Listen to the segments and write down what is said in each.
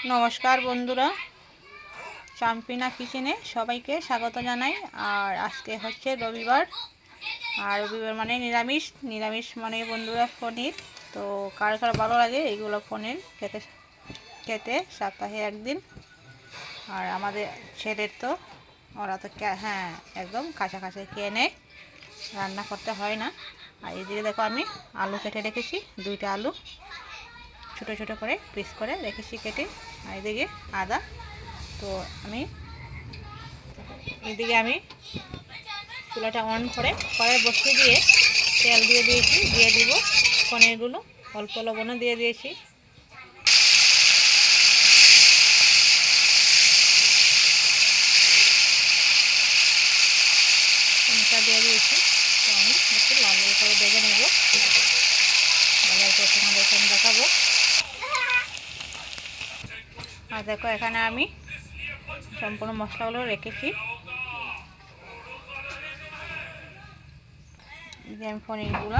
নমস্কার বন্ধুরা, চাম্পিনা কিচেনে সবাইকে স্বাগত জানাই। আর আজকে হচ্ছে রবিবার, আর রবিবার মানে নিরামিষ। নিরামিষ মানে বন্ধুরা পনির। তো কার কার ভালো লাগে এইগুলো পনির খেতে খেতে সপ্তাহে একদিন। আর আমাদের ছেলের তো ওরা তো হ্যাঁ একদম কাঁচা কাঁচা খেয়ে নেয়, রান্না করতে হয় না। আর এদিকে দেখো আমি আলু কেটে রেখেছি, 2টা আলু ছোটো ছোটো করে পিস করে রেখেছি কেটে। আর এদিকে আদা। তো এদিকে আমি চুলাটা অন করে কড়াই বসিয়ে দিয়ে তেল দিয়ে দিয়েছি, দিয়ে দিব পনিরগুলো। অল্প লবণও দিয়ে দিয়েছি। পনিরটা দিয়ে দিয়েছি। তো আমি একটু লাল লাল করে ভেজে নেব, বাজার করে তোমাদেরকে আমি দেখাবো। আর দেখো এখানে আমি সম্পূর্ণ মশলাগুলো রেখেছি। যে আমি পনিরগুলো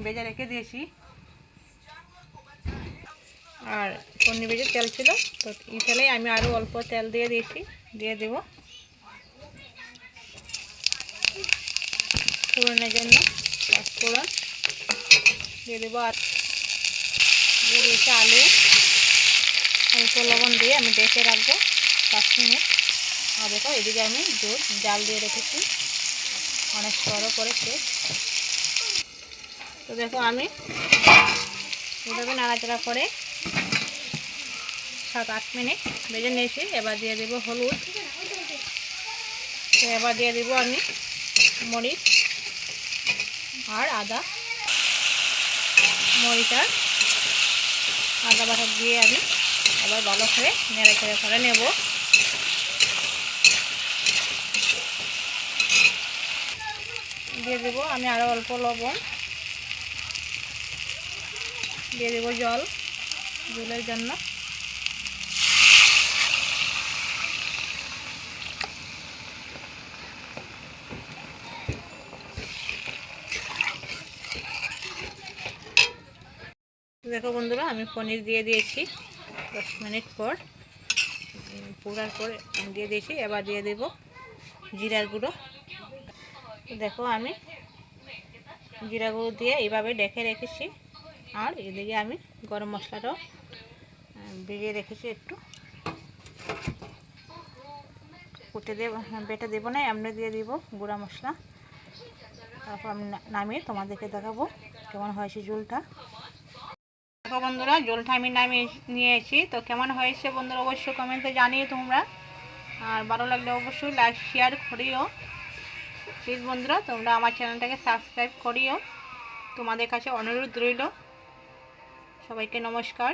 ভেজে রেখে দিয়েছি। আর পনির ভেজে তেল ছিল, তো এই তেলেই আমি আরও অল্প তেল দিয়ে দিয়েছি, দিয়ে দেব ফোড়নের জন্য। ফোড়ন দিয়ে দেবো, আর দিয়ে দিয়েছি আলু। অল্প লবণ দিয়ে আমি ডেকে রাখবো 5 মিনিট। আর দেখো এদিকে আমি দুধ জাল দিয়ে রেখেছি, অনেক বড় করেছে। তো দেখো আমি এভাবে নাড়াচাড়া করে 7-8 মিনিট ভেজে নিয়েছি। এবার দিয়ে দেবো হলুদ। তো এবার দিয়ে দেবো আমি মরিচ আর আদা, মরিচ আর আদা বাটা দিয়ে আমি আবার ভালো করে নেড়াচাড়া করে নেব। দিয়ে দেবো আমি আরও অল্প লবণ, দিয়ে দেবো জল ঝোলের জন্য। দেখো বন্ধুরা আমি পনির দিয়ে দিয়েছি 10 মিনিট পর, পুরার পর দিয়ে দিয়েছি। এবার দিয়ে দেব জিরার গুঁড়ো। দেখো আমি জিরা গুঁড়ো দিয়ে এইভাবে ডেকে রেখেছি। আর এদিকে আমি গরম মশলাটাও ভিজিয়ে রেখেছি একটু। কুটে দেব, বেটে দেবো না, এমনি দিয়ে দিব গুঁড়া মশলা। তারপর আমি নামিয়ে তোমাদেরকে দেখাবো কেমন হয়েছে ঝোলটা। দেখো বন্ধুরা ঝোলটা আমি নামিয়ে নিয়েছি। তো কেমন হয়েছে বন্ধুরা অবশ্যই কমেন্টে জানিয়ে তোমরা। আর ভালো লাগলে অবশ্যই লাইক শেয়ার করিও প্লিজ বন্ধুরা। তোমরা আমার চ্যানেলটাকে সাবস্ক্রাইব করিও, তোমাদের কাছে অনুরোধ রইল। সবাইকে নমস্কার।